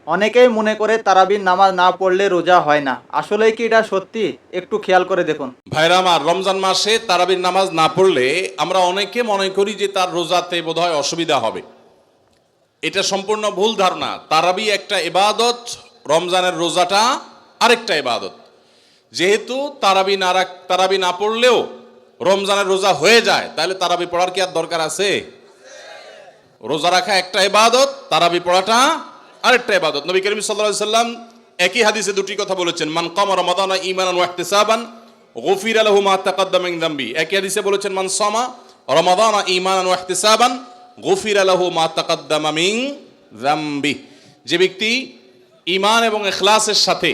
অনেকেই মনে করে তারাবির নামাজ না পড়লে রোজা হয় না, আসলে কি এটা সত্যি? একটু খেয়াল করে দেখুন। ভাইরা আমার, রমজান মাসে তারাবির নামাজ না পড়লে আমরা অনেকে মনে করি যে তার রোজাতে বোধহয় অসুবিধা হবে। এটা সম্পূর্ণ ভুল ধারণা। তারাবি একটা ইবাদত, রমজানের রোজাটা আরেকটা ইবাদত। যেহেতু তারাবি না পড়লেও রমজানের রোজা হয়ে যায়, তাহলে তারাবি পড়ার কি আর দরকার আছে? রোজা রাখা একটা ইবাদত, তারাবি পড়াটা আরেকটা ইবাদত। নবী করিম সাল্লাল্লাহু আলাইহি সাল্লাম একই হাদিসে দুটি কথা বলেছেন, মান কামা রমাদানা ঈমানান ওয়া ইহতিসাবান গুফিরা লাহু মা তাকাদ্দামা মিন যামবি। একই হাদিসে বলেছেন, মান সামা রমাদানা ঈমানান ওয়া ইহতিসাবান গুফিরা লাহু মা তাকাদ্দামা মিন যামবি। যে ব্যক্তি ঈমান এবং ইখলাসের সাথে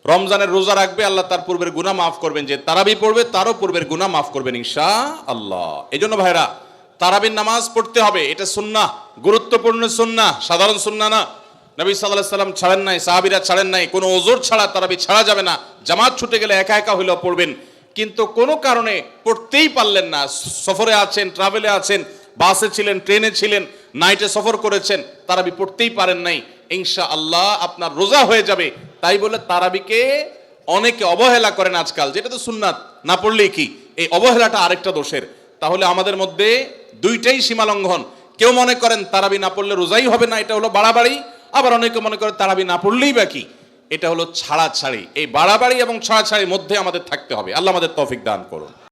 রমজানের রোজা রাখবে, আল্লাহ তার পূর্বের গুনাহ মাফ করবেন। যে তারাবি পড়বে তারও পূর্বের গুনাহ মাফ করবেন ইনশাআল্লাহ। এজন্য ভাইরা, তারাবির নামাজ পড়তে হবে। এটা সুন্নাহ, গুরুত্বপূর্ণ সুন্নাহ, সাধারণ সুন্নাহ না। নবী সাল্লাল্লাহু আলাইহি সাল্লাম ছাড়েন নাই, সাহাবীরা ছাড়েন নাই। কোনো ওযর ছাড়া তারাবি ছাড়া যাবে না। জামাত ছুটে গেলে একা একা হইলেও পড়বেন, কিন্তু কোনো কারণে পড়তেই পারলেন না, সফরে আছেন, ট্রাভেলে আছেন, বাসে ছিলেন, ট্রেনে ছিলেন, নাইটে সফর করেছেন, তারাবি পড়তেই পারেন নাই, ইনশাআল্লাহ আপনার রোজা হয়ে যাবে। তাই বলে তারাবিকে অনেকে অবহেলা করেন আজকাল, যেটা তো সুন্নাত, না পড়লেই কি। এই অবহেলাটা আরেকটা দোষের। তাহলে আমাদের মধ্যে দুইটাই সীমালঙ্ঘন। কেউ মনে করেন তারাবি না পড়লে রোজাই হবে না, এটা হলো বাড়াবাড়ি। আবার অনেকে মনে করেন তারাবি না পড়লেই বা কি, এটা হলো ছাড়াছাড়ি। এই বাড়াবাড়ি এবং ছাড়াছাড়ির মধ্যে আমাদের থাকতে হবে। আল্লাহ আমাদের তৌফিক দান করুন।